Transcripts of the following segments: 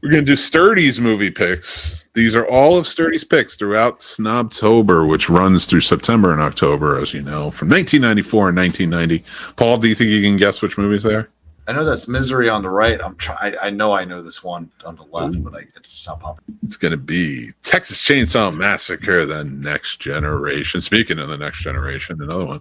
We're going to do Sturdy's movie picks. These are all of Sturdy's picks throughout Snobtober, which runs through September and October, as you know, from 1994 and 1990. Paul, do you think you can guess which movies they are? I know that's Misery on the right. I know this one on the left, but it's not popping. It's going to be Texas Chainsaw Massacre, The Next Generation. Speaking of The Next Generation, another one.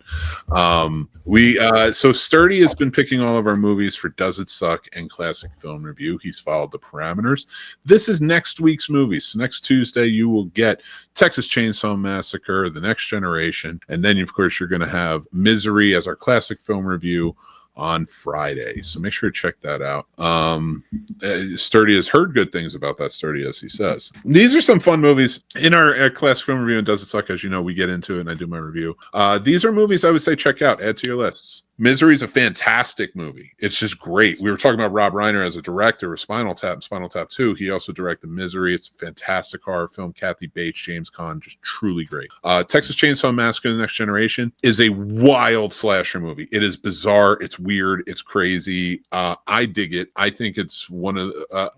So Sturdy has been picking all of our movies for Does It Suck and Classic Film Review. He's followed the parameters. This is next week's movies. So next Tuesday, you will get Texas Chainsaw Massacre, The Next Generation, and then, of course, you're going to have Misery as our Classic Film Review on Friday. So make sure to check that out. Sturdy has heard good things about that, Sturdy, as he says. These are some fun movies. In our classic film review, and Does It Suck, as you know, we get into it and I do my review. These are movies I would say check out, add to your lists. Misery is a fantastic movie. It's just great. We were talking about Rob Reiner as a director of Spinal Tap and Spinal Tap 2. He also directed Misery. It's a fantastic horror film. Kathy Bates, James Caan, just truly great. Texas Chainsaw Massacre, The Next Generation is a wild slasher movie. It is bizarre. It's weird. It's crazy. I dig it. I think it's one of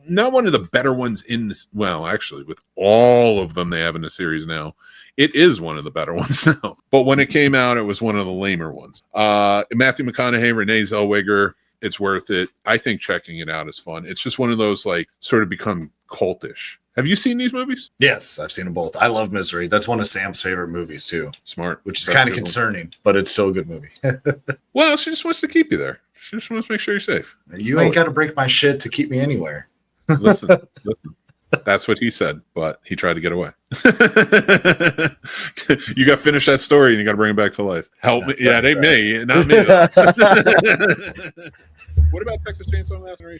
not one of the better ones in this. Well, actually, with all of them they have in the series now, it is one of the better ones now. But when it came out, it was one of the lamer ones. Matthew McConaughey, Renee Zellweger, it's worth it. I think checking it out is fun. It's just one of those, like, sort of become cultish. Have you seen these movies? Yes, I've seen them both. I love Misery. That's one of Sam's favorite movies, too. Smart. Which is kind of concerning, but it's still a good movie. Well, she just wants to keep you there. She just wants to make sure you're safe. You ain't got to break my shit to keep me anywhere. Listen. That's what he said, but he tried to get away. You got to finish that story and you got to bring it back to life. Help me. Yeah, it ain't me. Not me. What about Texas Chainsaw Massacre?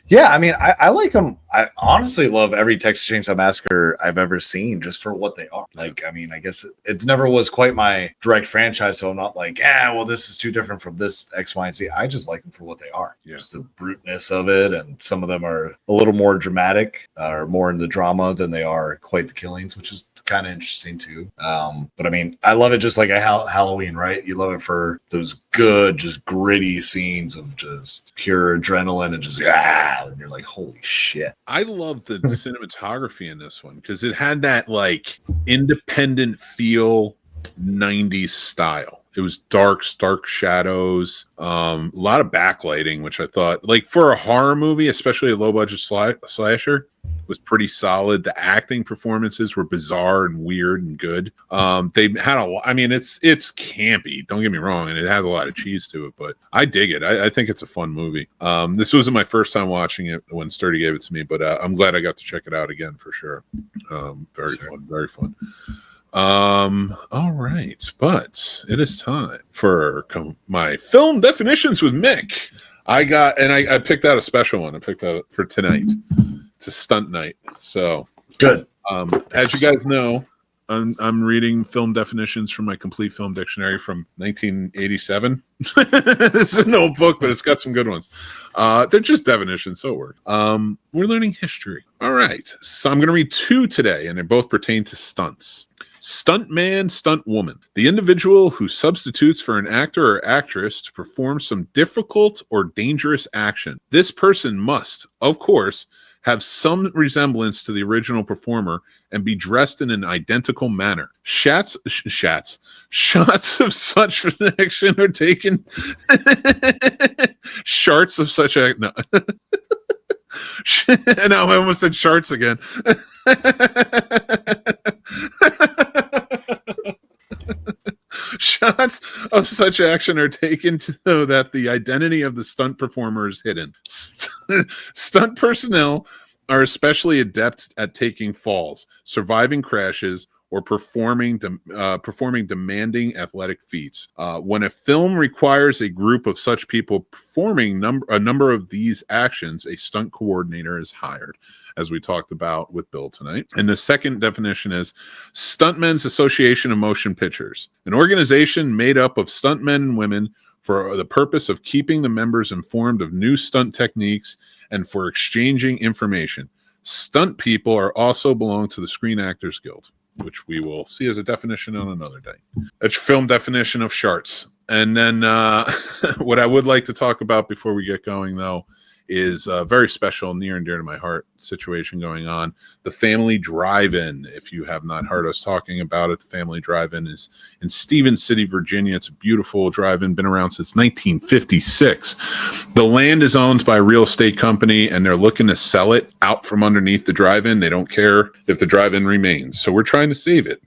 Yeah, I mean, I like them. I honestly love every Texas Chainsaw Massacre I've ever seen just for what they are. Like, I mean, I guess it never was quite my direct franchise, so I'm not like, well, this is too different from this X, Y, and Z. I just like them for what they are. Yeah. Just the bruteness of it, and some of them are a little more dramatic or more in the drama than they are quite the killings, which is kind of interesting too. But I mean, I love it just like a Halloween, right? You love it for those good, just gritty scenes of just pure adrenaline and just and you're like, holy shit. I love the cinematography in this one because it had that like independent feel, 90s style. It was dark, stark shadows, a lot of backlighting, which I thought, like, for a horror movie, especially a low-budget slasher, was pretty solid. The acting performances were bizarre and weird and good. They had I mean, it's campy, don't get me wrong, and it has a lot of cheese to it, but I dig it. I think it's a fun movie. This wasn't my first time watching it when Sturdy gave it to me, but I'm glad I got to check it out again for sure. Very fun. All right, but it is time for my film definitions with Mick. I picked out a special one. I picked out for tonight. It's a stunt night. So good. As you guys know, I'm reading film definitions from my complete film dictionary from 1987. This is an old book, but it's got some good ones. They're just definitions, so it works. We're learning history. All right. So I'm going to read two today, and they both pertain to stunts. Stuntman, stuntwoman. The individual who substitutes for an actor or actress to perform some difficult or dangerous action. This person must, of course, have some resemblance to the original performer and be dressed in an identical manner. Shots of such action are taken. Sharts of such action. No. And now I almost said sharts again. Shots of such action are taken so that the identity of the stunt performer is hidden. Stunt personnel are especially adept at taking falls, surviving crashes, or performing demanding athletic feats. When a film requires a group of such people performing a number of these actions, a stunt coordinator is hired, as we talked about with Bill tonight. And the second definition is Stuntmen's Association of Motion Pictures, an organization made up of stuntmen and women for the purpose of keeping the members informed of new stunt techniques and for exchanging information. Stunt people are also belong to the Screen Actors Guild, which we will see as a definition on another day. That's your film definition of sharts. And then what I would like to talk about before we get going, though, is a very special, near and dear to my heart situation going on. The Family Drive-In, if you have not heard us talking about it, the Family Drive-In is in Stevens City, Virginia. It's a beautiful drive-in, been around since 1956. The land is owned by a real estate company, and they're looking to sell it out from underneath the drive-in. They don't care if the drive-in remains, so we're trying to save it.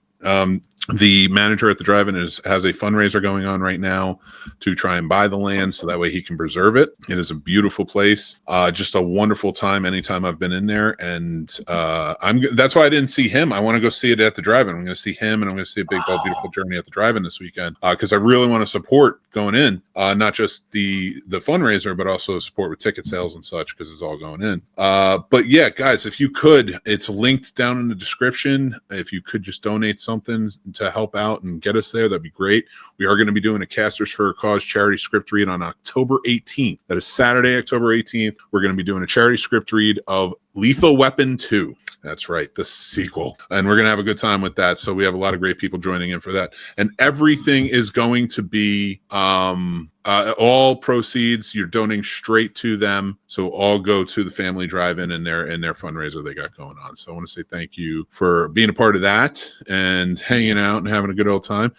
The manager at the drive-in has a fundraiser going on right now to try and buy the land so that way he can preserve it. It is a beautiful place, just a wonderful time anytime I've been in there, and that's why I didn't see him. I want to go see it at the drive-in. I'm going to see him, and I'm going to see a Big Bold Beautiful Journey at the drive-in this weekend because I really want to support going in, not just the fundraiser, but also support with ticket sales and such because it's all going in. But yeah, guys, if you could, it's linked down in the description. If you could just donate something to help out and get us there, that'd be great. We are going to be doing a Casters for a Cause charity script read on October 18th. That is Saturday, October 18th. We're going to be doing a charity script read of Lethal Weapon 2. That's right, the sequel. And we're going to have a good time with that. So we have a lot of great people joining in for that. And everything is going to be all proceeds you're donating straight to them. So all go to the Family Drive-In and their fundraiser they got going on. So I want to say thank you for being a part of that and hanging out and having a good old time.